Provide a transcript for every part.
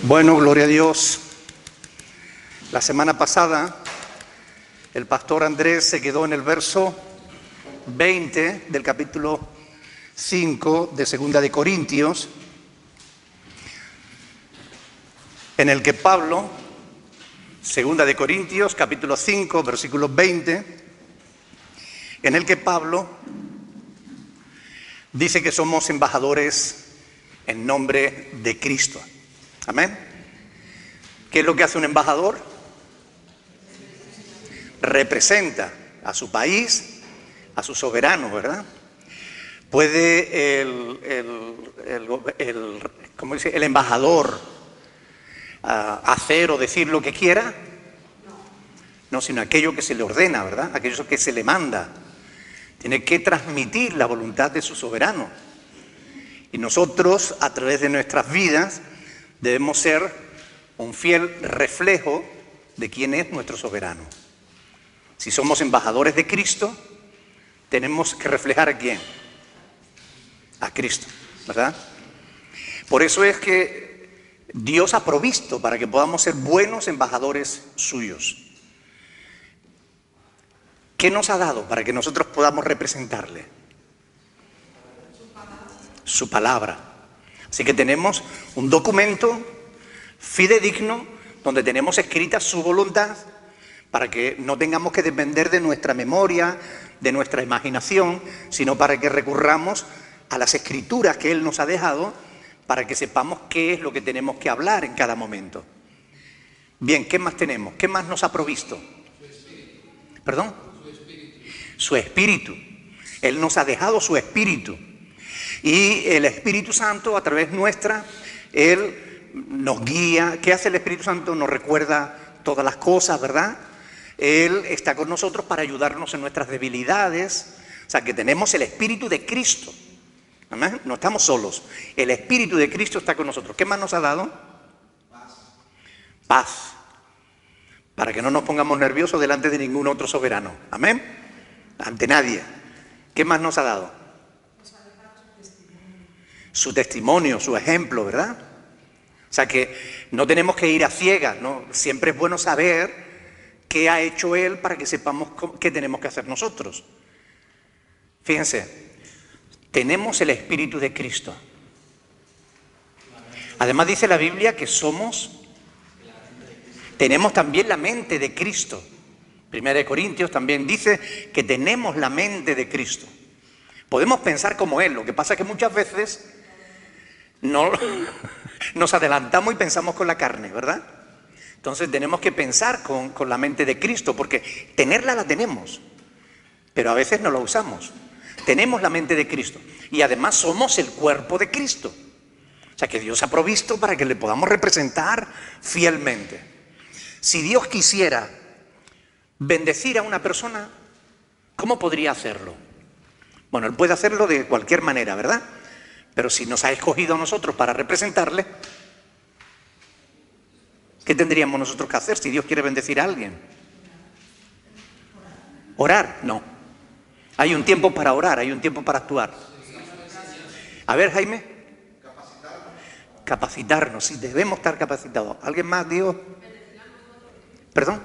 Bueno, gloria a Dios. La semana pasada el pastor Andrés se quedó en el verso 20 del capítulo 5 de Segunda de Corintios, en el que Pablo, Segunda de Corintios, capítulo 5, versículo 20, en el que Pablo dice que somos embajadores en nombre de Cristo. Amén. ¿Qué es lo que hace un embajador? Representa a su país, a su soberano, ¿verdad? ¿Puede el embajador hacer o decir lo que quiera? No, sino aquello que se le ordena, ¿verdad? Aquello que se le manda. Tiene que transmitir la voluntad de su soberano. Y nosotros, a través de nuestras vidas, debemos ser un fiel reflejo de quién es nuestro soberano. Si somos embajadores de Cristo, tenemos que reflejar ¿a quién? A Cristo, ¿verdad? Por eso es que Dios ha provisto para que podamos ser buenos embajadores suyos. ¿Qué nos ha dado para que nosotros podamos representarle? Su palabra. Así que tenemos un documento fidedigno donde tenemos escrita su voluntad para que no tengamos que depender de nuestra memoria, de nuestra imaginación, sino para que recurramos a las escrituras que Él nos ha dejado para que sepamos qué es lo que tenemos que hablar en cada momento. Bien, ¿qué más tenemos? ¿Qué más nos ha provisto? Su espíritu. ¿Perdón? Su espíritu. Su espíritu. Él nos ha dejado su espíritu. Y el Espíritu Santo, a través nuestra, Él nos guía. ¿Qué hace el Espíritu Santo? Nos recuerda todas las cosas, ¿verdad? Él está con nosotros para ayudarnos en nuestras debilidades. O sea, que tenemos el Espíritu de Cristo. ¿Amén? No estamos solos. El Espíritu de Cristo está con nosotros. ¿Qué más nos ha dado? Paz. Paz. Para que no nos pongamos nerviosos delante de ningún otro soberano. ¿Amén? Ante nadie. ¿Qué más nos ha dado? Su testimonio, su ejemplo, ¿verdad? O sea que no tenemos que ir a ciegas, ¿no? Siempre es bueno saber qué ha hecho Él para que sepamos qué tenemos que hacer nosotros. Fíjense, tenemos el Espíritu de Cristo. Además dice la Biblia que tenemos también la mente de Cristo. Primera de Corintios también dice que tenemos la mente de Cristo. Podemos pensar como Él, lo que pasa es que muchas veces nos adelantamos y pensamos con la carne, ¿verdad? Entonces tenemos que pensar con la mente de Cristo, porque tenerla la tenemos, pero a veces no la usamos. Tenemos la mente de Cristo y además somos el cuerpo de Cristo. O sea que Dios ha provisto para que le podamos representar fielmente. Si Dios quisiera bendecir a una persona, ¿cómo podría hacerlo? Bueno, Él puede hacerlo de cualquier manera, ¿verdad? Pero si nos ha escogido a nosotros para representarle, ¿qué tendríamos nosotros que hacer si Dios quiere bendecir a alguien? ¿Orar? No. Hay un tiempo para orar, hay un tiempo para actuar. A ver, Jaime. Capacitarnos, sí, debemos estar capacitados. ¿Alguien más, Dios? ¿Perdón?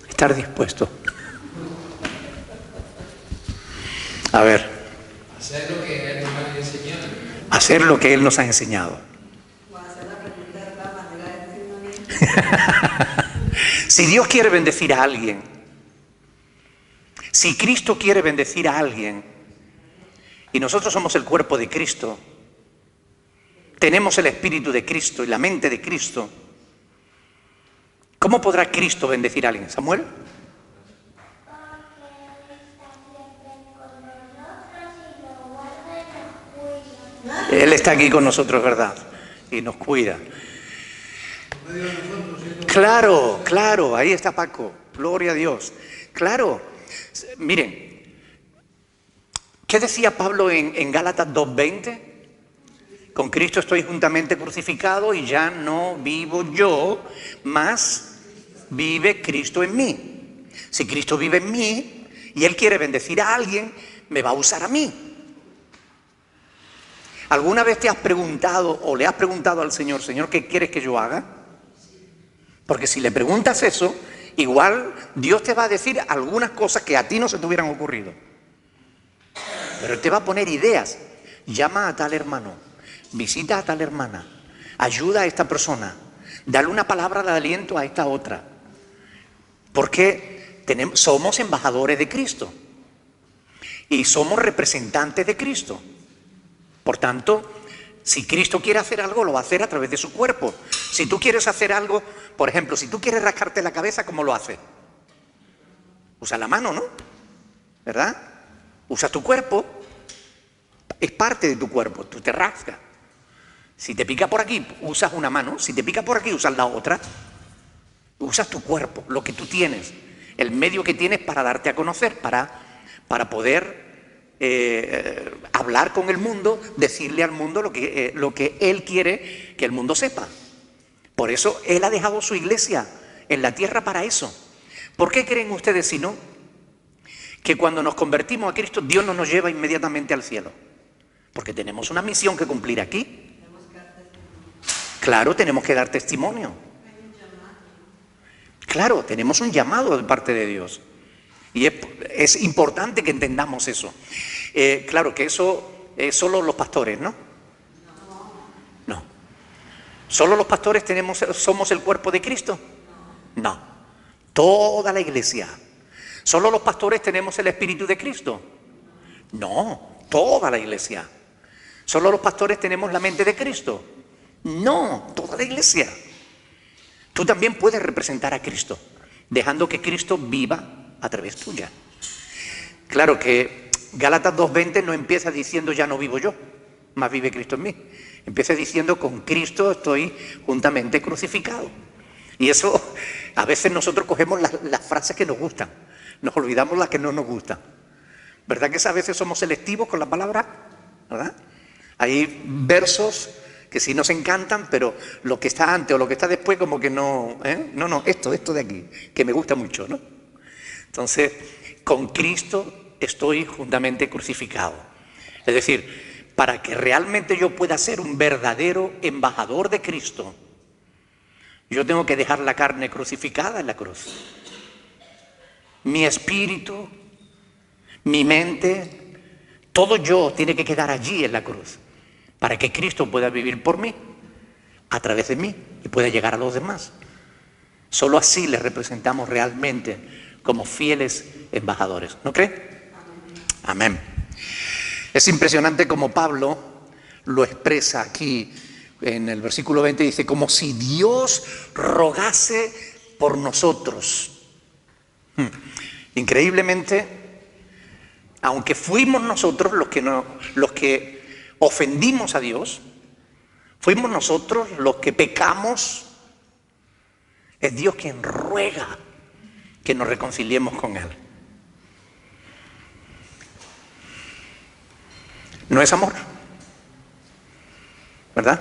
Estar dispuesto. A ver. Hacer lo que Él nos ha enseñado. Hacer lo que Él nos ha enseñado. Si Dios quiere bendecir a alguien, si Cristo quiere bendecir a alguien, y nosotros somos el cuerpo de Cristo, tenemos el Espíritu de Cristo y la mente de Cristo, ¿cómo podrá Cristo bendecir a alguien? ¿Samuel? Él está aquí con nosotros, ¿verdad? Y nos cuida. Claro, claro, ahí está Paco. Gloria a Dios. Claro. Miren, ¿qué decía Pablo en Gálatas 2:20? Con Cristo estoy juntamente crucificado y ya no vivo yo, mas vive Cristo en mí. Si Cristo vive en mí y Él quiere bendecir a alguien, me va a usar a mí. ¿Alguna vez te has preguntado o le has preguntado al Señor, Señor, ¿qué quieres que yo haga? Porque si le preguntas eso, igual Dios te va a decir algunas cosas que a ti no se te hubieran ocurrido. Pero Él te va a poner ideas. Llama a tal hermano, visita a tal hermana, ayuda a esta persona, dale una palabra de aliento a esta otra. Porque somos embajadores de Cristo y somos representantes de Cristo. Por tanto, si Cristo quiere hacer algo, lo va a hacer a través de su cuerpo. Si tú quieres hacer algo, por ejemplo, si tú quieres rascarte la cabeza, ¿cómo lo haces? Usa la mano, ¿no? ¿Verdad? Usa tu cuerpo. Es parte de tu cuerpo, tú te rascas. Si te pica por aquí, usas una mano. Si te pica por aquí, usas la otra. Usas tu cuerpo, lo que tú tienes, el medio que tienes para darte a conocer, para poder hablar con el mundo, decirle al mundo lo que Él quiere que el mundo sepa. Por eso Él ha dejado su iglesia en la tierra para eso. ¿Por qué creen ustedes, si no, que cuando nos convertimos a Cristo, Dios no nos lleva inmediatamente al cielo? Porque tenemos una misión que cumplir aquí. Claro, tenemos que dar testimonio. Claro, tenemos un llamado de parte de Dios. Y es importante que entendamos eso. Claro que eso es solo los pastores, ¿no? No. ¿Solo los pastores somos el cuerpo de Cristo? No. Toda la iglesia. ¿Solo los pastores tenemos el Espíritu de Cristo? No. Toda la iglesia. ¿Solo los pastores tenemos la mente de Cristo? No. Toda la iglesia. Tú también puedes representar a Cristo, dejando que Cristo viva a través tuya. Claro que Gálatas 2:20 no empieza diciendo ya no vivo yo, más vive Cristo en mí. Empieza diciendo con Cristo estoy juntamente crucificado. Y eso, a veces nosotros cogemos las frases que nos gustan, nos olvidamos las que no nos gustan. ¿Verdad que a veces somos selectivos con la palabra? ¿Verdad? Hay versos que sí nos encantan, pero lo que está antes o lo que está después como que no, no, esto de aquí, que me gusta mucho, ¿no? Entonces, con Cristo estoy juntamente crucificado. Es decir, para que realmente yo pueda ser un verdadero embajador de Cristo, yo tengo que dejar la carne crucificada en la cruz. Mi espíritu, mi mente, todo yo tiene que quedar allí en la cruz, para que Cristo pueda vivir por mí, a través de mí, y pueda llegar a los demás. Solo así le representamos realmente como fieles embajadores. ¿No cree? Amén. Es impresionante como Pablo lo expresa aquí en el versículo 20, dice, como si Dios rogase por nosotros. Increíblemente, aunque fuimos nosotros los que ofendimos a Dios, fuimos nosotros los que pecamos, es Dios quien ruega que nos reconciliemos con Él. ¿No es amor? ¿Verdad?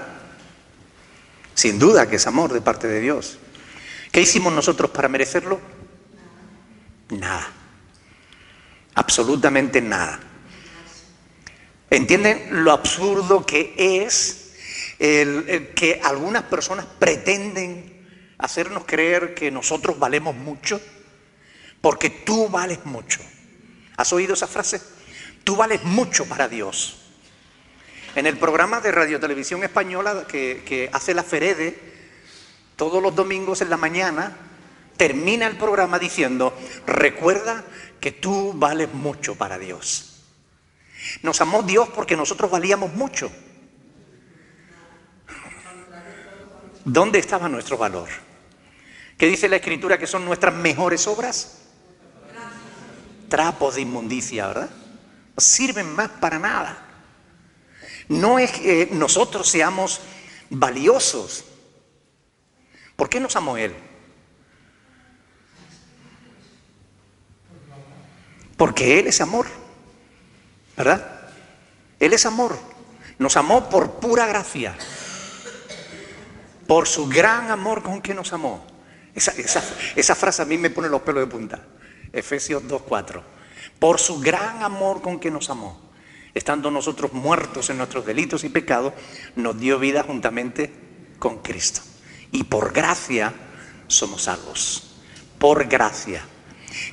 Sin duda que es amor de parte de Dios. ¿Qué hicimos nosotros para merecerlo? Nada. Absolutamente nada. ¿Entienden lo absurdo que es el que algunas personas pretenden hacernos creer que nosotros valemos mucho? Porque tú vales mucho. ¿Has oído esa frase? Tú vales mucho para Dios. En el programa de Radio Televisión Española que hace la Ferede, todos los domingos en la mañana, termina el programa diciendo, recuerda que tú vales mucho para Dios. Nos amó Dios porque nosotros valíamos mucho. ¿Dónde estaba nuestro valor? ¿Qué dice la Escritura que son nuestras mejores obras? Trapos de inmundicia, ¿verdad? No sirven más para nada. No es que nosotros seamos valiosos. ¿Por qué nos amó Él? Porque Él es amor, ¿verdad? Él es amor. Nos amó por pura gracia, por su gran amor con que nos amó. Esa frase a mí me pone los pelos de punta. Efesios 2:4. por su gran amor con que nos amó, estando nosotros muertos en nuestros delitos y pecados, nos dio vida juntamente con Cristo. Y por gracia somos salvos. Por gracia.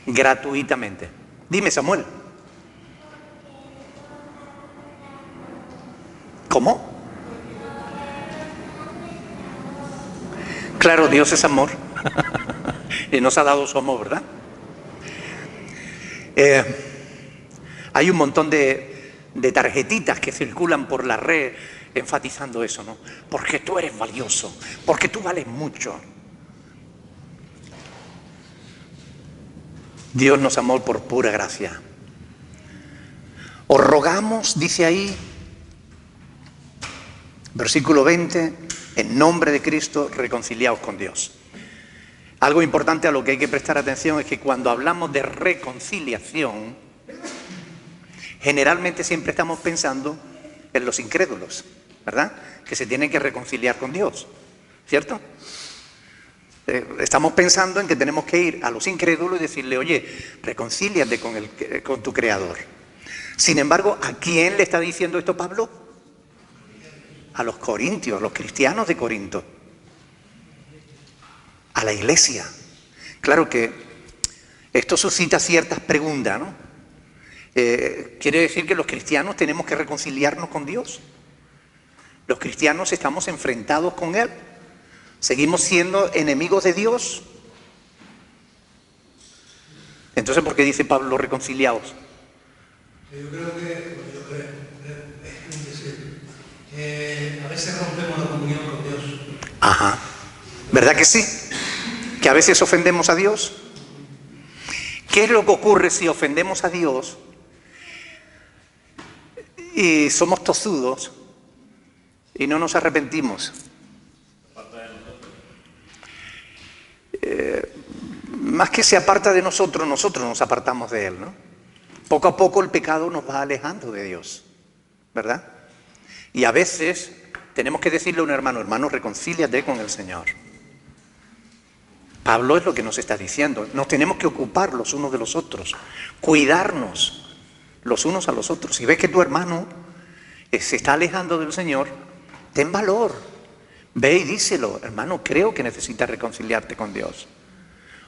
Gratuitamente. Dime, Samuel. ¿Cómo? Claro, Dios es amor. Y nos ha dado su amor, ¿verdad? Hay un montón de tarjetitas que circulan por la red enfatizando eso, ¿no? Porque tú eres valioso, porque tú vales mucho. Dios nos amó por pura gracia. Os rogamos, dice ahí, versículo 20, en nombre de Cristo, reconciliaos con Dios. Algo importante a lo que hay que prestar atención es que cuando hablamos de reconciliación, generalmente siempre estamos pensando en los incrédulos, ¿verdad? Que se tienen que reconciliar con Dios, ¿cierto? Estamos pensando en que tenemos que ir a los incrédulos y decirle, oye, reconcíliate con tu Creador. Sin embargo, ¿a quién le está diciendo esto Pablo? A los corintios, a los cristianos de Corinto. A la iglesia. Claro que esto suscita ciertas preguntas, ¿no? ¿Quiere decir que los cristianos tenemos que reconciliarnos con Dios? ¿Los cristianos estamos enfrentados con Él? ¿Seguimos siendo enemigos de Dios? Entonces, ¿por qué dice Pablo reconciliados? Yo creo que, a veces rompemos la comunión con Dios. Ajá. ¿Verdad que sí? Que a veces ofendemos a Dios. ¿Qué es lo que ocurre si ofendemos a Dios y somos tozudos y no nos arrepentimos? Más que se aparta de nosotros, nosotros nos apartamos de Él, ¿no? Poco a poco el pecado nos va alejando de Dios, ¿verdad? Y a veces tenemos que decirle a un hermano, hermano, reconcíliate con el Señor. Pablo es lo que nos está diciendo. Nos tenemos que ocupar los unos de los otros, cuidarnos los unos a los otros. Si ves que tu hermano se está alejando del Señor, ten valor. Ve y díselo, hermano, creo que necesitas reconciliarte con Dios.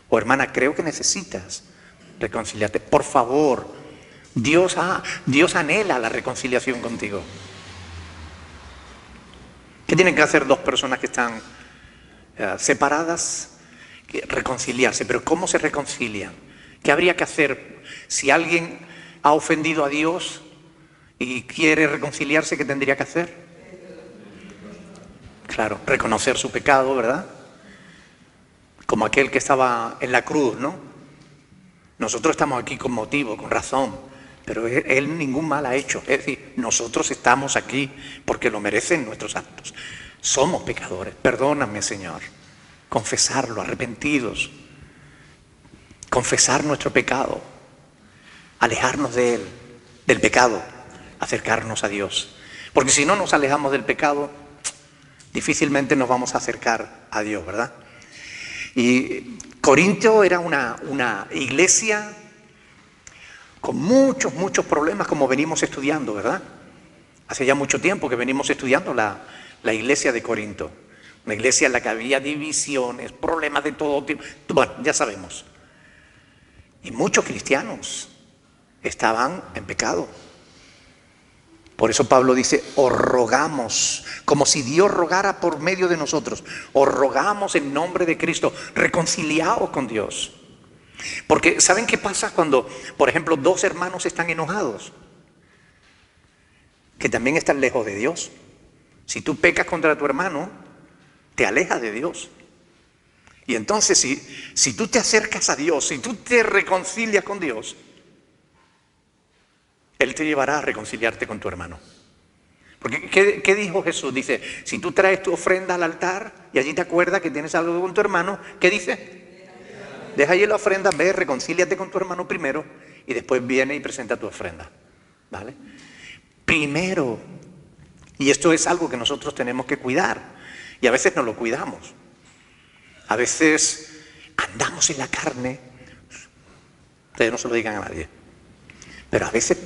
O hermana, creo que necesitas reconciliarte. Por favor, Dios anhela la reconciliación contigo. ¿Qué tienen que hacer dos personas que están separadas? Reconciliarse. Pero ¿cómo se reconcilian? ¿Qué habría que hacer si alguien ha ofendido a Dios y quiere reconciliarse? ¿Qué tendría que hacer? Claro, reconocer su pecado, ¿verdad? Como aquel que estaba en la cruz, ¿no? Nosotros estamos aquí con motivo, con razón, pero él ningún mal ha hecho. Es decir, nosotros estamos aquí porque lo merecen nuestros actos. Somos pecadores. Perdóname, Señor. Confesarlo, arrepentidos. Confesar nuestro pecado. Alejarnos de él, del pecado. Acercarnos a Dios. Porque si no nos alejamos del pecado, difícilmente nos vamos a acercar a Dios, ¿verdad? Y Corinto era una iglesia con muchos problemas, como venimos estudiando, ¿verdad? Hace ya mucho tiempo que venimos estudiando la iglesia de Corinto. Una iglesia en la que había divisiones, problemas de todo tipo. Bueno, ya sabemos. Y muchos cristianos estaban en pecado. Por eso Pablo dice, os rogamos, como si Dios rogara por medio de nosotros. Os rogamos en nombre de Cristo, reconciliaos con Dios. Porque ¿saben qué pasa cuando, por ejemplo, dos hermanos están enojados? Que también están lejos de Dios. Si tú pecas contra tu hermano, te alejas de Dios. Y entonces si tú te acercas a Dios, si tú te reconcilias con Dios, Él te llevará a reconciliarte con tu hermano. Porque ¿qué dijo Jesús? Dice, si tú traes tu ofrenda al altar y allí te acuerdas que tienes algo con tu hermano, ¿qué dice? Deja allí la ofrenda, ve, reconcíliate con tu hermano primero y después viene y presenta tu ofrenda. ¿Vale? Primero. Y esto es algo que nosotros tenemos que cuidar. Y a veces no lo cuidamos. A veces andamos en la carne. Ustedes no se lo digan a nadie. Pero a veces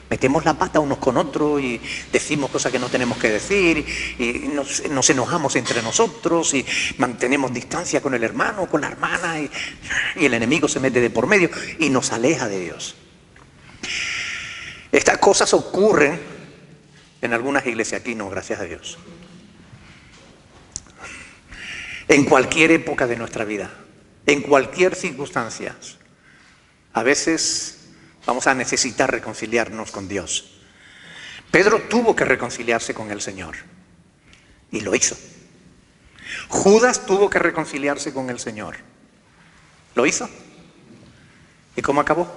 metemos la pata unos con otros y decimos cosas que no tenemos que decir y nos enojamos entre nosotros y mantenemos distancia con el hermano o con la hermana y el enemigo se mete de por medio y nos aleja de Dios. Estas cosas ocurren en algunas iglesias, aquí no, gracias a Dios. En cualquier época de nuestra vida, en cualquier circunstancia, a veces vamos a necesitar reconciliarnos con Dios. Pedro tuvo que reconciliarse con el Señor y lo hizo. Judas tuvo que reconciliarse con el Señor. ¿Lo hizo? ¿Y cómo acabó?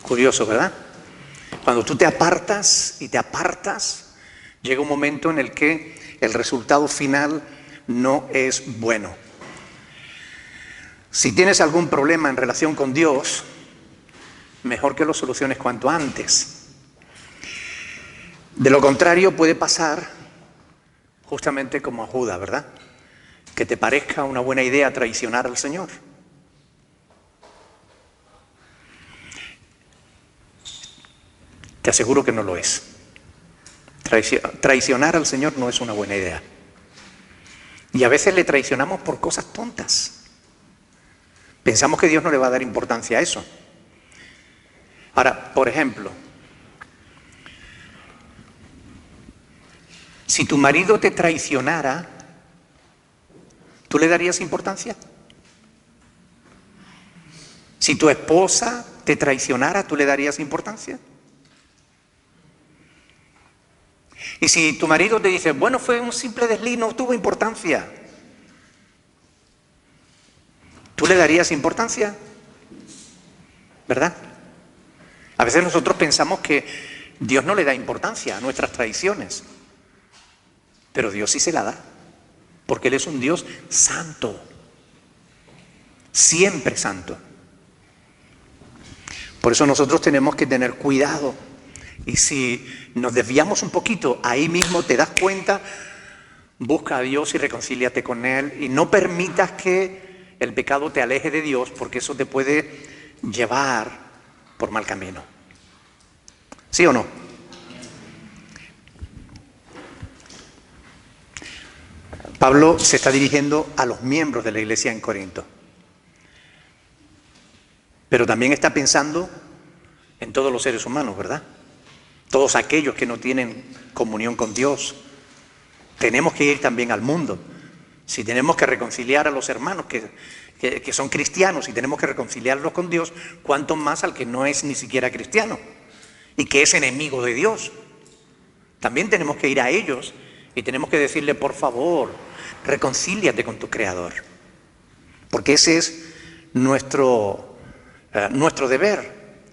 Curioso, ¿verdad? Cuando tú te apartas y te apartas, llega un momento en el que el resultado final no es bueno. Si tienes algún problema en relación con Dios, mejor que lo soluciones cuanto antes. De lo contrario puede pasar justamente como a Judas, ¿verdad? Que te parezca una buena idea traicionar al Señor. Te aseguro que no lo es. Traicionar al Señor no es una buena idea. Y a veces le traicionamos por cosas tontas. Pensamos que Dios no le va a dar importancia a eso. Ahora, por ejemplo, si tu marido te traicionara, ¿tú le darías importancia? Si tu esposa te traicionara, ¿tú le darías importancia? Y si tu marido te dice, bueno, fue un simple desliz, no tuvo importancia, ¿tú le darías importancia? ¿Verdad? A veces nosotros pensamos que Dios no le da importancia a nuestras traiciones, pero Dios sí se la da, porque Él es un Dios santo, siempre santo. Por eso nosotros tenemos que tener cuidado. Y si nos desviamos un poquito, ahí mismo te das cuenta, busca a Dios y reconcíliate con Él y no permitas que el pecado te aleje de Dios, porque eso te puede llevar por mal camino. ¿Sí o no? Pablo se está dirigiendo a los miembros de la iglesia en Corinto, pero también está pensando en todos los seres humanos, ¿verdad? Todos aquellos que no tienen comunión con Dios. Tenemos que ir también al mundo. Si tenemos que reconciliar a los hermanos que son cristianos y tenemos que reconciliarlos con Dios, ¿cuánto más al que no es ni siquiera cristiano y que es enemigo de Dios? También tenemos que ir a ellos y tenemos que decirle, por favor, reconcíliate con tu Creador. Porque ese es nuestro deber.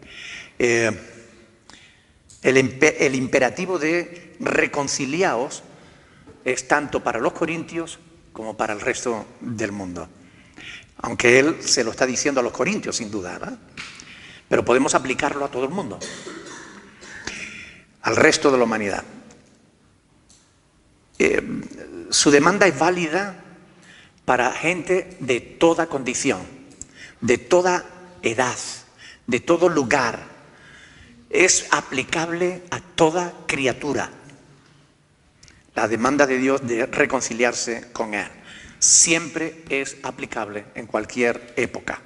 El imperativo de reconciliaos es tanto para los corintios como para el resto del mundo. Aunque él se lo está diciendo a los corintios, sin duda, ¿verdad? Pero podemos aplicarlo a todo el mundo, al resto de la humanidad. Su demanda es válida para gente de toda condición, de toda edad, de todo lugar. Es aplicable a toda criatura. La demanda de Dios de reconciliarse con Él siempre es aplicable en cualquier época.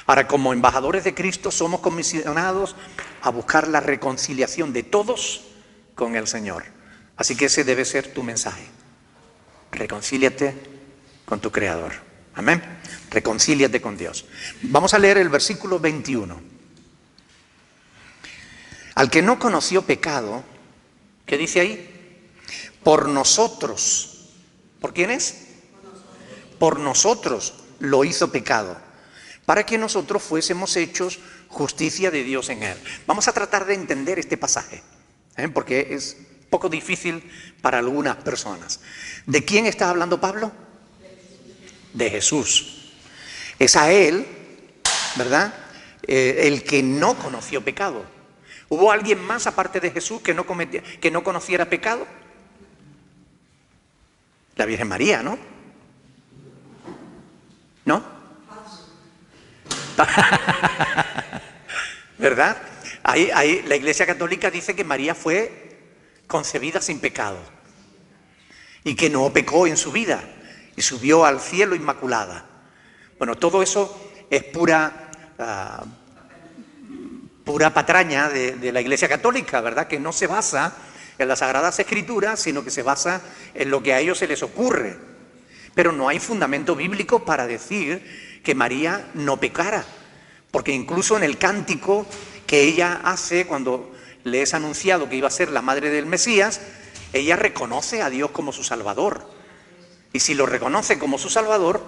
Ahora, como embajadores de Cristo, somos comisionados a buscar la reconciliación de todos con el Señor. Así que ese debe ser tu mensaje. Reconcíliate con tu Creador. Amén. Reconcíliate con Dios. Vamos a leer el versículo 21. Al que no conoció pecado, ¿qué dice ahí? Por nosotros. ¿Por quién es? Por nosotros lo hizo pecado, para que nosotros fuésemos hechos justicia de Dios en Él. Vamos a tratar de entender este pasaje, porque es poco difícil para algunas personas. ¿De quién está hablando Pablo? De Jesús. Es a Él, ¿verdad? El que no conoció pecado. ¿Hubo alguien más aparte de Jesús que no conociera pecado? La Virgen María, ¿no? ¿No? ¿Verdad? La Iglesia Católica dice que María fue concebida sin pecado y que no pecó en su vida y subió al cielo inmaculada. Bueno, todo eso es pura patraña de la Iglesia Católica, ¿verdad? Que no se basa en las Sagradas Escrituras, sino que se basa en lo que a ellos se les ocurre. Pero no hay fundamento bíblico para decir que María no pecara, porque incluso en el cántico que ella hace cuando le es anunciado que iba a ser la madre del Mesías, ella reconoce a Dios como su Salvador. Y si lo reconoce como su Salvador,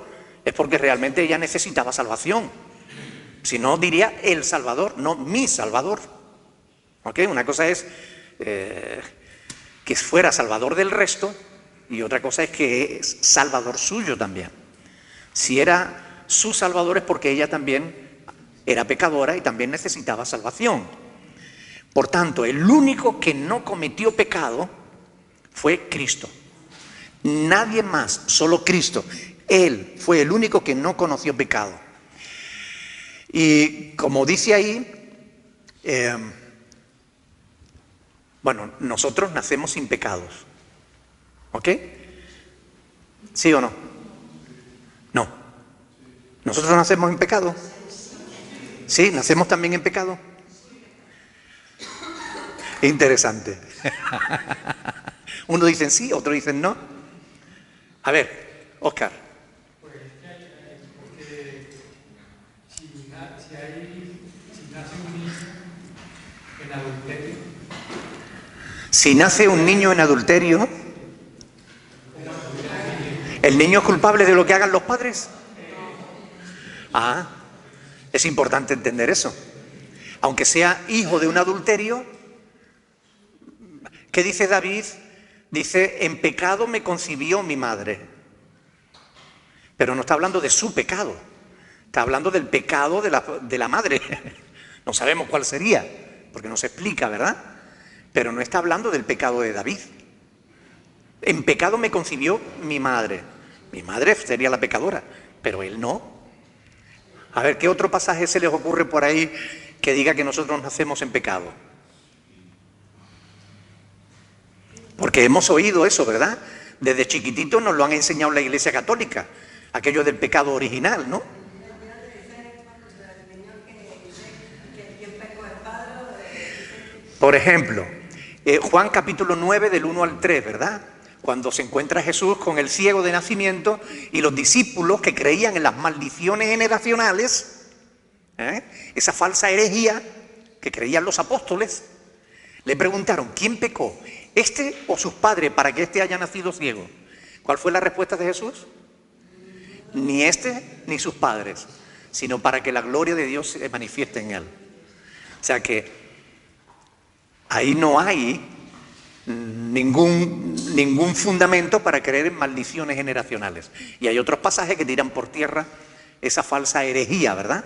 es porque realmente ella necesitaba salvación. Si no, diría el Salvador, no mi Salvador. ¿Ok? Una cosa es que fuera Salvador del resto y otra cosa es que es Salvador suyo también. Si era su Salvador es porque ella también era pecadora y también necesitaba salvación. Por tanto, el único que no cometió pecado fue Cristo. Nadie más, solo Cristo. Él fue el único que no conoció pecado. Y como dice ahí, bueno, nosotros nacemos sin pecados. ¿Ok? ¿Sí o no? No. ¿Nosotros nacemos en pecado? Sí, nacemos también en pecado. Interesante. Unos dicen sí, otros dicen no. A ver, Óscar. Pues porque si nace un niño en adulterio, Si nace un niño en adulterio, ¿el niño es culpable de lo que hagan los padres? Ah, es importante entender eso. Aunque sea hijo de un adulterio, ¿qué dice David? Dice, en pecado me concibió mi madre. Pero no está hablando de su pecado, está hablando del pecado de la madre. No sabemos cuál sería, porque no se explica, ¿verdad? Pero no está hablando del pecado de David. En pecado me concibió mi madre. Mi madre sería la pecadora, pero él no. A ver, ¿qué otro pasaje se les ocurre por ahí que diga que nosotros nacemos en pecado? Porque hemos oído eso, ¿verdad? Desde chiquititos nos lo han enseñado en la Iglesia Católica, aquello del pecado original, ¿no? Por ejemplo, Juan capítulo 9 del 1 al 3, ¿verdad? Cuando se encuentra Jesús con el ciego de nacimiento y los discípulos que creían en las maldiciones generacionales, esa falsa herejía que creían los apóstoles, le preguntaron, ¿quién pecó? ¿Este o sus padres para que éste haya nacido ciego? ¿Cuál fue la respuesta de Jesús? Ni este ni sus padres, sino para que la gloria de Dios se manifieste en él. O sea que ahí no hay ningún fundamento para creer en maldiciones generacionales. Y hay otros pasajes que tiran por tierra esa falsa herejía, ¿verdad?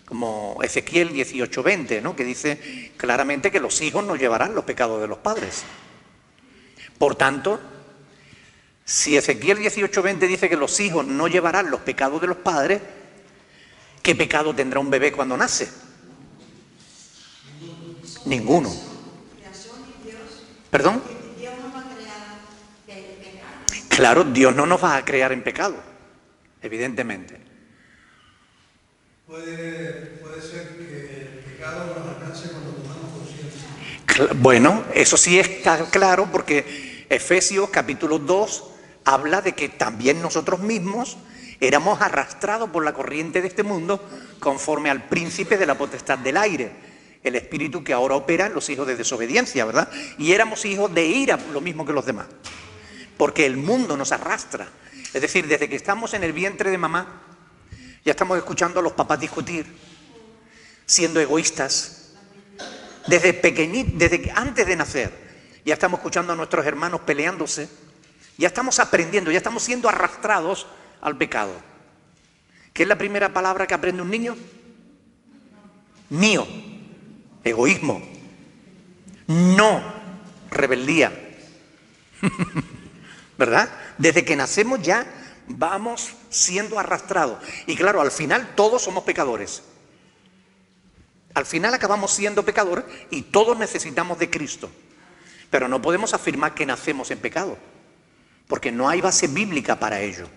Como Ezequiel 18:20, ¿no? Que dice claramente que los hijos no llevarán los pecados de los padres. Por tanto, si Ezequiel 18:20 dice que los hijos no llevarán los pecados de los padres, ¿qué pecado tendrá un bebé cuando nace? Ninguno. ¿Perdón? Claro, Dios no nos va a crear en pecado, evidentemente. puede ser que el pecado nos alcance cuando tomamos conciencia. Bueno, eso sí está claro porque Efesios capítulo 2 habla de que también nosotros mismos éramos arrastrados por la corriente de este mundo conforme al príncipe de la potestad del aire, el espíritu que ahora opera en los hijos de desobediencia, ¿verdad? Y éramos hijos de ira, lo mismo que los demás, porque el mundo nos arrastra. Es decir, desde que estamos en el vientre de mamá, ya estamos escuchando a los papás discutir, siendo egoístas. Desde que antes de nacer, ya estamos escuchando a nuestros hermanos peleándose, ya estamos aprendiendo, ya estamos siendo arrastrados al pecado. ¿Qué es la primera palabra que aprende un niño? Mío. Egoísmo. No. Rebeldía. ¿Verdad? Desde que nacemos ya vamos siendo arrastrados. Y claro, al final todos somos pecadores. Al final acabamos siendo pecadores y todos necesitamos de Cristo. Pero no podemos afirmar que nacemos en pecado, porque no hay base bíblica para ello.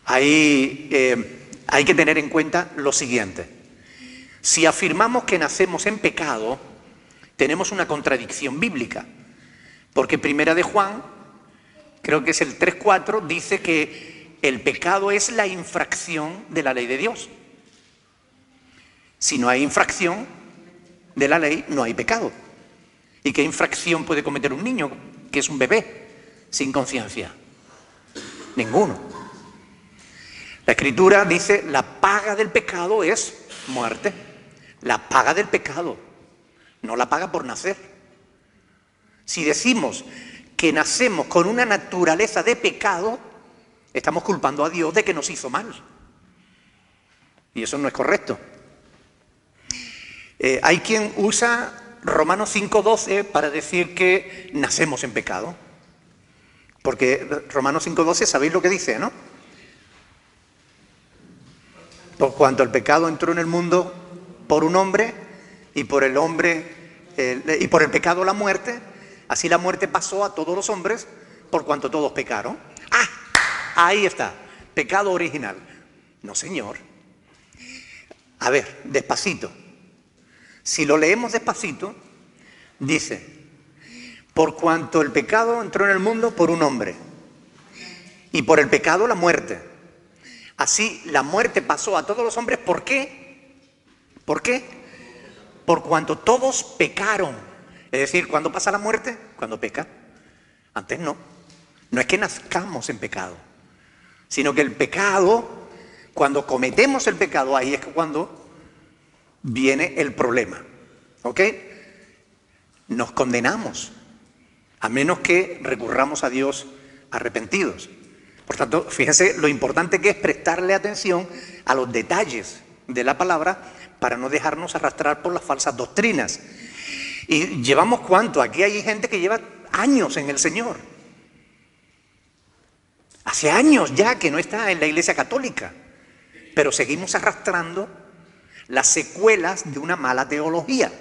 Hay que tener en cuenta lo siguiente. Si afirmamos que nacemos en pecado, tenemos una contradicción bíblica. Porque Primera de Juan, creo que es el 3:4, dice que el pecado es la infracción de la ley de Dios. Si no hay infracción de la ley, no hay pecado. ¿Y qué infracción puede cometer un niño que es un bebé sin conciencia? Ninguno. La Escritura dice, la paga del pecado es muerte. La paga del pecado, no la paga por nacer. Si decimos que nacemos con una naturaleza de pecado, estamos culpando a Dios de que nos hizo mal. Y eso no es correcto. Hay quien usa Romanos 5:12 para decir que nacemos en pecado. Porque Romanos 5:12, ¿sabéis lo que dice, no? Por cuanto el pecado entró en el mundo por un hombre, y por el pecado la muerte, así la muerte pasó a todos los hombres, por cuanto todos pecaron. ¡Ah! Ahí está, pecado original. No, señor. A ver, despacito. Si lo leemos despacito, dice, por cuanto el pecado entró en el mundo por un hombre, y por el pecado la muerte. Así la muerte pasó a todos los hombres. ¿Por qué? ¿Por qué? Por cuanto todos pecaron. Es decir, ¿cuándo pasa la muerte? Cuando peca. Antes no. No es que nazcamos en pecado, sino que el pecado, cuando cometemos el pecado, ahí es cuando viene el problema. ¿Ok? Nos condenamos, a menos que recurramos a Dios arrepentidos. Por tanto, fíjense lo importante que es prestarle atención a los detalles de la palabra para no dejarnos arrastrar por las falsas doctrinas. Y llevamos ¿cuánto? Aquí hay gente que lleva años en el Señor. Hace años ya que no está en la Iglesia Católica, pero seguimos arrastrando las secuelas de una mala teología,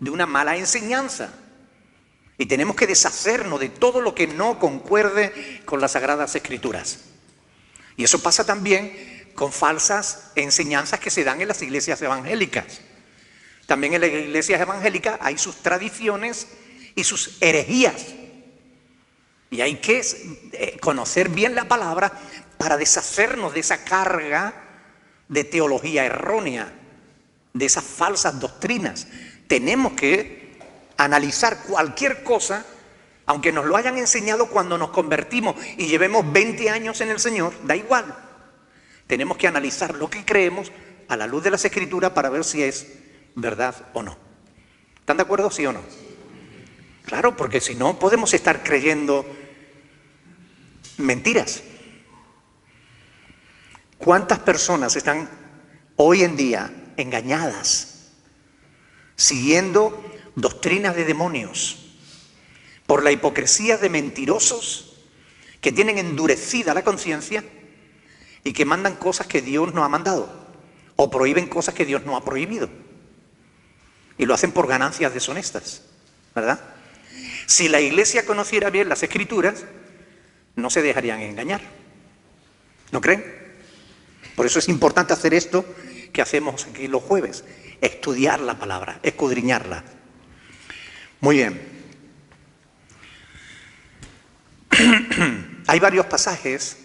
de una mala enseñanza. Y tenemos que deshacernos de todo lo que no concuerde con las Sagradas Escrituras. Y eso pasa también con falsas enseñanzas que se dan en las iglesias evangélicas. También en las iglesias evangélicas hay sus tradiciones y sus herejías. Y hay que conocer bien la palabra para deshacernos de esa carga de teología errónea, de esas falsas doctrinas. Tenemos que analizar cualquier cosa, aunque nos lo hayan enseñado cuando nos convertimos y llevemos 20 años en el Señor, da igual. Tenemos que analizar lo que creemos a la luz de las Escrituras para ver si es verdad o no. ¿Están de acuerdo, sí o no? Claro, porque si no podemos estar creyendo mentiras. ¿Cuántas personas están hoy en día engañadas, siguiendo doctrinas de demonios, por la hipocresía de mentirosos que tienen endurecida la conciencia y que mandan cosas que Dios no ha mandado o prohíben cosas que Dios no ha prohibido? Y lo hacen por ganancias deshonestas, ¿verdad? Si la iglesia conociera bien las Escrituras, no se dejarían engañar. ¿No creen? Por eso es importante hacer esto que hacemos aquí los jueves, estudiar la palabra, escudriñarla. Muy bien. Hay varios pasajes,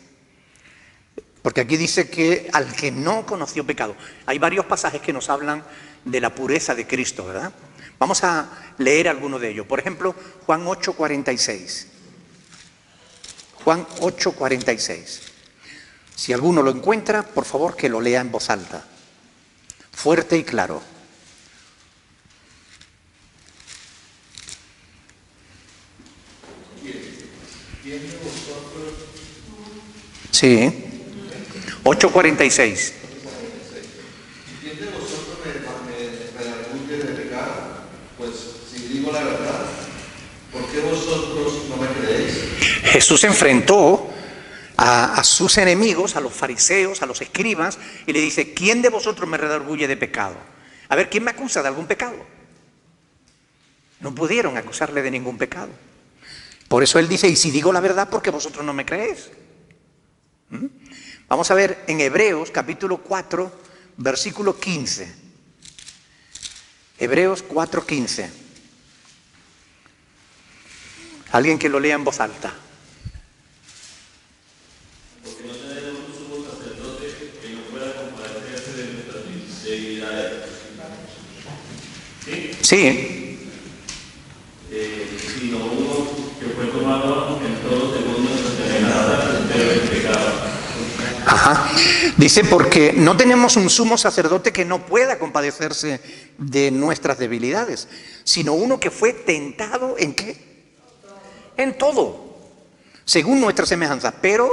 porque aquí dice que al que no conoció pecado, hay varios pasajes que nos hablan de la pureza de Cristo, ¿verdad? Vamos a leer alguno de ellos. Por ejemplo, Juan 8:46. Juan 8:46. Si alguno lo encuentra, por favor que lo lea en voz alta, fuerte y claro. Sí. 8:46. ¿Quién de vosotros me redarguye de pecado? Pues si digo la verdad, ¿por qué vosotros no me creéis? Jesús enfrentó a sus enemigos, a los fariseos, a los escribas, y le dice, ¿quién de vosotros me redarguye de pecado? A ver, ¿quién me acusa de algún pecado? No pudieron acusarle de ningún pecado. Por eso él dice, y si digo la verdad, ¿por qué vosotros no me creéis? Vamos a ver en Hebreos capítulo 4, versículo 15. Hebreos 4, 15. Alguien que lo lea en voz alta. Porque no tenemos un sumo sacerdote que no pueda compadecerse de nuestras debilidades. ¿Sí? Sí. Sino uno que fue tomado en todo según nuestras semejanzas, pero en pecado. Ajá. Dice, porque no tenemos un sumo sacerdote que no pueda compadecerse de nuestras debilidades, sino uno que fue tentado ¿en qué? En todo, según nuestra semejanza, pero,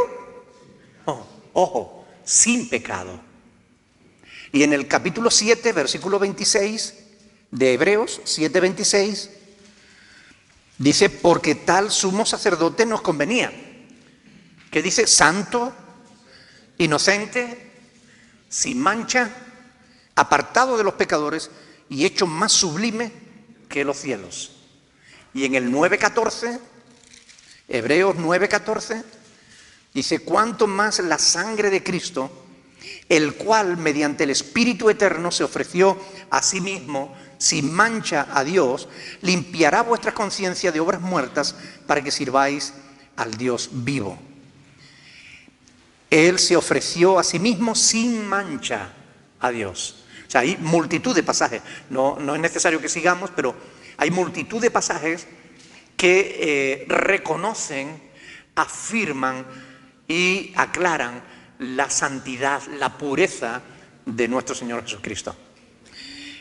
ojo, sin pecado. Y en el capítulo 7, versículo 26 de Hebreos 7, 26, dice, porque tal sumo sacerdote nos convenía. Que dice, santo, inocente, sin mancha, apartado de los pecadores y hecho más sublime que los cielos. Y en el 9:14, Hebreos 9:14, dice, cuánto más la sangre de Cristo, el cual mediante el Espíritu Eterno se ofreció a sí mismo sin mancha a Dios, limpiará vuestra conciencia de obras muertas para que sirváis al Dios vivo. Él se ofreció a sí mismo sin mancha a Dios. O sea, hay multitud de pasajes, no es necesario que sigamos, pero hay multitud de pasajes que reconocen, afirman y aclaran la santidad, la pureza de nuestro Señor Jesucristo.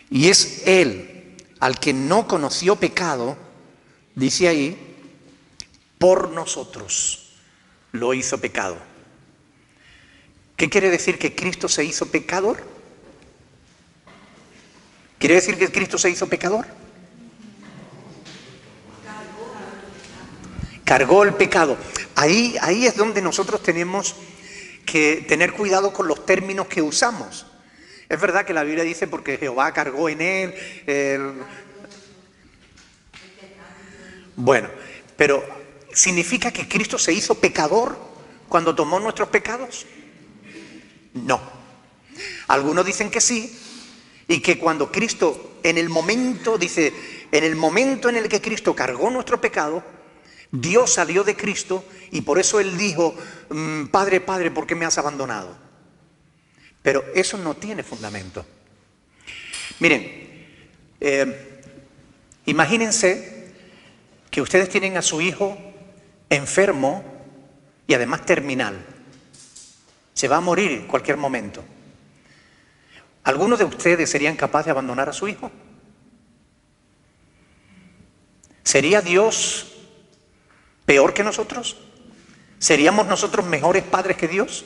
Y es Él al que no conoció pecado, dice ahí, por nosotros lo hizo pecado. ¿Qué quiere decir que Cristo se hizo pecador? ¿Quiere decir que Cristo se hizo pecador? Cargó el pecado. Ahí es donde nosotros tenemos que tener cuidado con los términos que usamos. Es verdad que la Biblia dice porque Jehová cargó en él. Bueno, pero ¿significa que Cristo se hizo pecador cuando tomó nuestros pecados? No. Algunos dicen que sí, y que cuando Cristo, en el momento, dice, en el momento en el que Cristo cargó nuestro pecado, Dios salió de Cristo y por eso Él dijo, Padre, Padre, ¿por qué me has abandonado? Pero eso no tiene fundamento. Miren, imagínense que ustedes tienen a su hijo enfermo y además terminal. Se va a morir en cualquier momento. ¿Algunos de ustedes serían capaces de abandonar a su hijo? ¿Sería Dios peor que nosotros? ¿Seríamos nosotros mejores padres que Dios?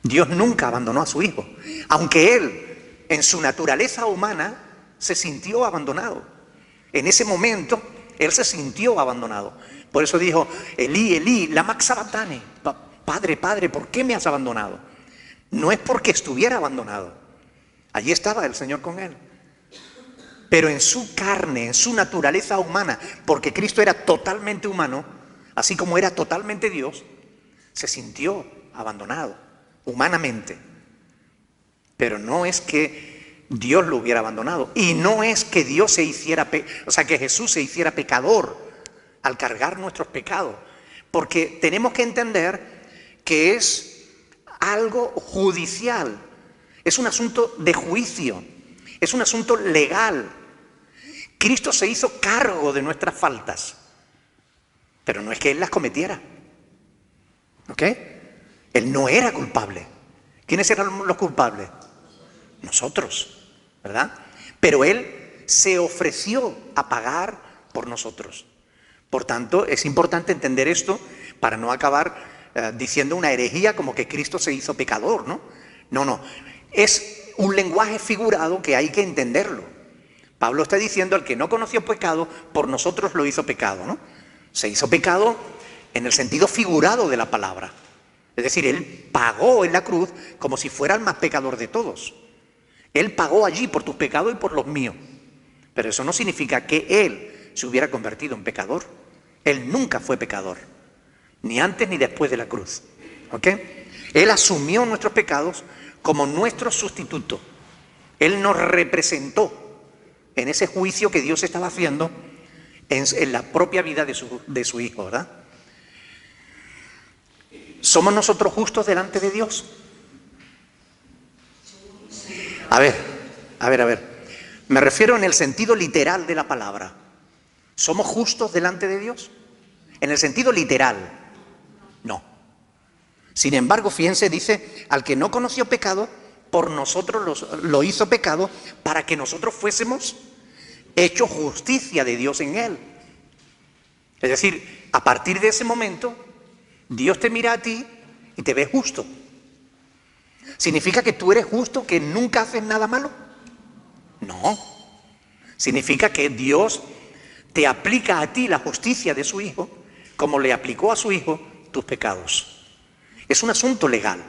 Dios nunca abandonó a su hijo, aunque Él, en su naturaleza humana, se sintió abandonado. En ese momento, Él se sintió abandonado. Por eso dijo, Elí, Elí, lama sabachthani. Padre, Padre, ¿por qué me has abandonado? No es porque estuviera abandonado. Allí estaba el Señor con Él. Pero en su carne, en su naturaleza humana, porque Cristo era totalmente humano, así como era totalmente Dios, se sintió abandonado, humanamente. Pero no es que Dios lo hubiera abandonado. Y no es que Dios se hiciera, que Jesús se hiciera pecador al cargar nuestros pecados. Porque tenemos que entender que es algo judicial, es un asunto de juicio, es un asunto legal. Cristo se hizo cargo de nuestras faltas, pero no es que Él las cometiera, ¿ok? Él no era culpable. ¿Quiénes eran los culpables? Nosotros, ¿verdad? Pero Él se ofreció a pagar por nosotros. Por tanto, es importante entender esto para no acabar diciendo una herejía como que Cristo se hizo pecador, ¿no? No. Es un lenguaje figurado que hay que entenderlo. Pablo está diciendo, al que no conoció pecado, por nosotros lo hizo pecado, ¿no? Se hizo pecado en el sentido figurado de la palabra. Es decir, Él pagó en la cruz como si fuera el más pecador de todos. Él pagó allí por tus pecados y por los míos. Pero eso no significa que Él se hubiera convertido en pecador. Él nunca fue pecador, ni antes ni después de la cruz. ¿Ok? Él asumió nuestros pecados como nuestro sustituto. Él nos representó en ese juicio que Dios estaba haciendo en la propia vida de su Hijo, ¿verdad? ¿Somos nosotros justos delante de Dios? A ver. Me refiero en el sentido literal de la palabra. ¿Somos justos delante de Dios? En el sentido literal, no. Sin embargo, fíjense, dice, al que no conoció pecado, por nosotros lo hizo pecado para que nosotros fuésemos hechos justicia de Dios en él. Es decir, a partir de ese momento, Dios te mira a ti y te ve justo. ¿Significa que tú eres justo, que nunca haces nada malo? No. Significa que Dios te aplica a ti la justicia de su Hijo, como le aplicó a su Hijo tus pecados. Es un asunto legal.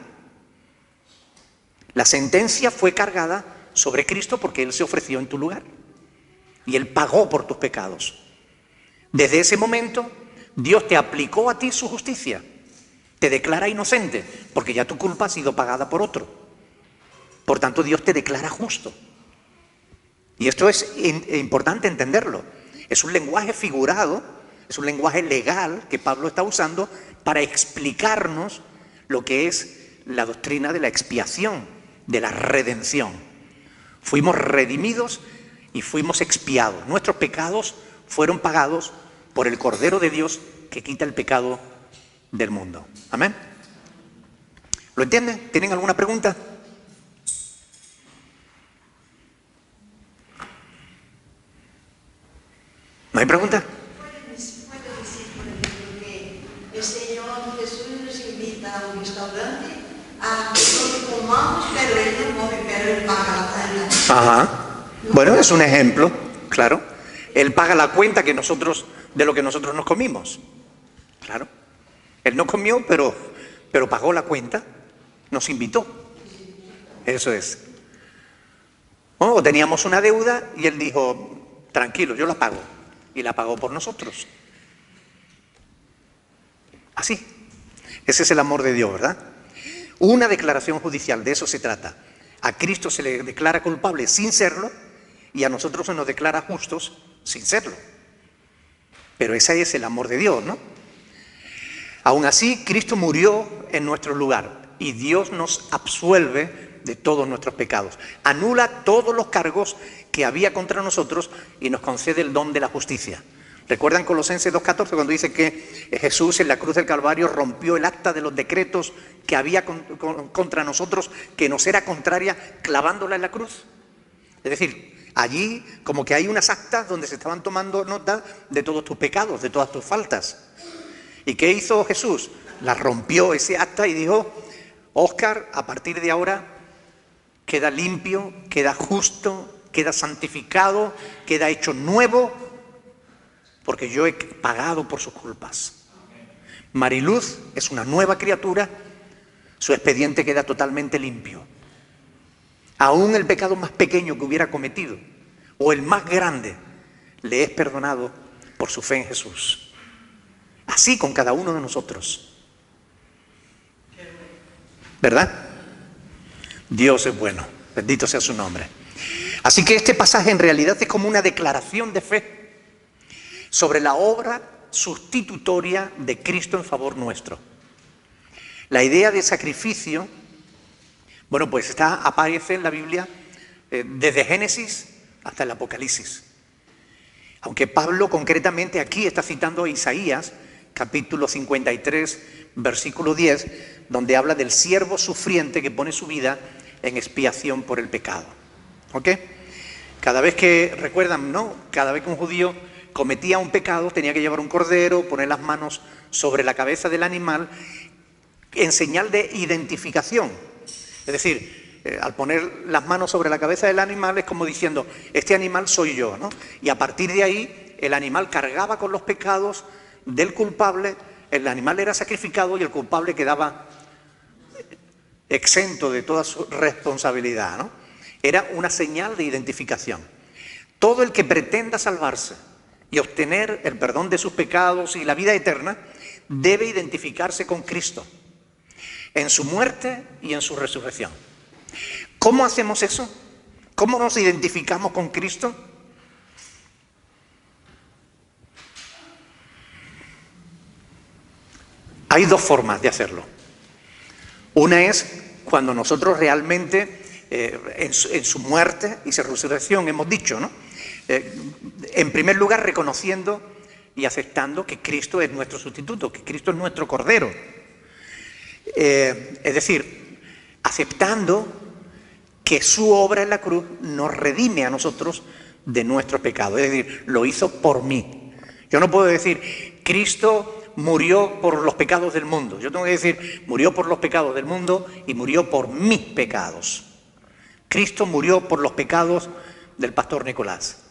La sentencia fue cargada sobre Cristo porque Él se ofreció en tu lugar. Y Él pagó por tus pecados. Desde ese momento, Dios te aplicó a ti su justicia. Te declara inocente, porque ya tu culpa ha sido pagada por otro. Por tanto, Dios te declara justo. Y esto es importante entenderlo. Es un lenguaje figurado, es un lenguaje legal que Pablo está usando para explicarnos lo que es la doctrina de la expiación, de la redención. Fuimos redimidos y fuimos expiados. Nuestros pecados fueron pagados por el Cordero de Dios que quita el pecado del mundo. Amén. ¿Lo entienden? ¿Tienen alguna pregunta? ¿No hay pregunta? ¿Puede decir, por ejemplo, que el Señor Jesús nos invita a un restaurante a que comamos, pero Él no come, pero Él paga la tarea? Ajá. Bueno, es un ejemplo, claro. Él paga la cuenta de lo que nosotros nos comimos. Claro. Él no comió, pero pagó la cuenta, nos invitó. Eso es. O teníamos una deuda y Él dijo, tranquilo, yo la pago. Y la pagó por nosotros. Así. Ese es el amor de Dios, ¿verdad? Una declaración judicial, de eso se trata. A Cristo se le declara culpable sin serlo y a nosotros se nos declara justos sin serlo. Pero ese es el amor de Dios, ¿no? Aún así, Cristo murió en nuestro lugar y Dios nos absuelve de todos nuestros pecados. Anula todos los cargos que había contra nosotros y nos concede el don de la justicia. ¿Recuerdan Colosenses 2:14 cuando dice que Jesús en la cruz del Calvario rompió el acta de los decretos que había contra nosotros, que nos era contraria, clavándola en la cruz? Es decir, allí como que hay unas actas donde se estaban tomando nota de todos tus pecados, de todas tus faltas. ¿Y qué hizo Jesús? La rompió ese acta y dijo, Óscar, a partir de ahora queda limpio, queda justo, queda santificado, queda hecho nuevo, porque yo he pagado por sus culpas. Mariluz es una nueva criatura, su expediente queda totalmente limpio. Aún el pecado más pequeño que hubiera cometido, o el más grande, le es perdonado por su fe en Jesús. Así con cada uno de nosotros. ¿Verdad? Dios es bueno, bendito sea su nombre. Así que este pasaje en realidad es como una declaración de fe sobre la obra sustitutoria de Cristo en favor nuestro. La idea de sacrificio, bueno, pues aparece en la Biblia desde Génesis hasta el Apocalipsis. Aunque Pablo concretamente aquí está citando a Isaías, capítulo 53, versículo 10, donde habla del siervo sufriente que pone su vida en expiación por el pecado. ¿Ok? Cada vez que, recuerdan, ¿no? Cada vez que un judío cometía un pecado, tenía que llevar un cordero, poner las manos sobre la cabeza del animal, en señal de identificación. Es decir, al poner las manos sobre la cabeza del animal es como diciendo, este animal soy yo, ¿no? Y a partir de ahí, el animal cargaba con los pecados del culpable, el animal era sacrificado y el culpable quedaba exento de toda su responsabilidad, ¿no? Era una señal de identificación. Todo el que pretenda salvarse y obtener el perdón de sus pecados y la vida eterna debe identificarse con Cristo en su muerte y en su resurrección. ¿Cómo hacemos eso? ¿Cómo nos identificamos con Cristo? Hay dos formas de hacerlo. Una es cuando nosotros realmente, en su muerte y su resurrección, hemos dicho, ¿no? En primer lugar, reconociendo y aceptando que Cristo es nuestro sustituto, que Cristo es nuestro Cordero. Es decir, aceptando que su obra en la cruz nos redime a nosotros de nuestros pecados. Es decir, lo hizo por mí. Yo no puedo decir, Cristo murió por los pecados del mundo. Yo tengo que decir, murió por los pecados del mundo y murió por mis pecados. Cristo murió por los pecados del pastor Nicolás.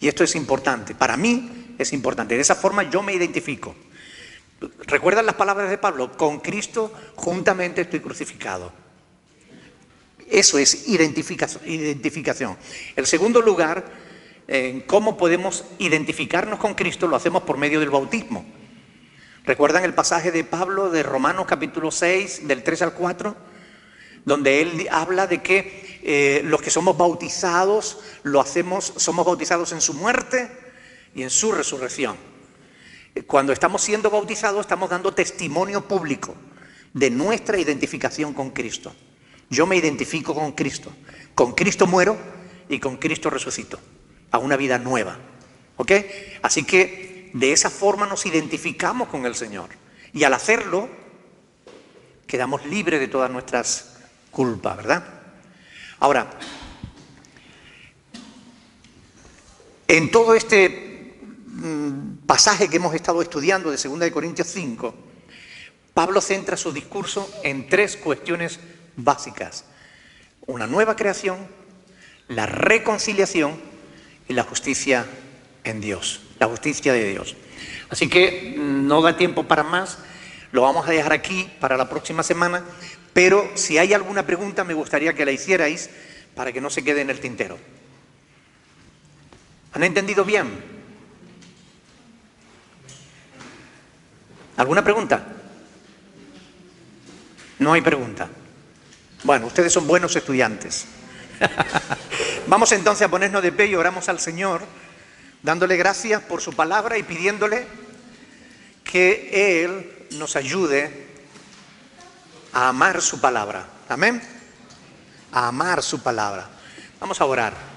Y esto es importante. Para mí es importante. De esa forma yo me identifico. ¿Recuerdan las palabras de Pablo? Con Cristo juntamente estoy crucificado. Eso es identificación. El segundo lugar, en cómo podemos identificarnos con Cristo, lo hacemos por medio del bautismo. ¿Recuerdan el pasaje de Pablo de Romanos capítulo 6, del 3 al 4? Donde él habla de que los que somos bautizados, somos bautizados en su muerte y en su resurrección. Cuando estamos siendo bautizados, estamos dando testimonio público de nuestra identificación con Cristo. Yo me identifico con Cristo muero y con Cristo resucito a una vida nueva. ¿Ok? Así que de esa forma nos identificamos con el Señor. Y al hacerlo, quedamos libres de todas nuestras culpas, ¿verdad? Ahora, en todo este pasaje que hemos estado estudiando de 2 Corintios 5, Pablo centra su discurso en tres cuestiones básicas: una nueva creación, la reconciliación y la justicia en Dios, la justicia de Dios. Así que no da tiempo para más, lo vamos a dejar aquí para la próxima semana, pero si hay alguna pregunta me gustaría que la hicierais para que no se quede en el tintero. ¿Han entendido bien? ¿Alguna pregunta? No hay pregunta. Bueno, ustedes son buenos estudiantes. Vamos entonces a ponernos de pie y oramos al Señor, dándole gracias por su palabra y pidiéndole que Él nos ayude a amar su palabra. Amén. A amar su palabra. Vamos a orar.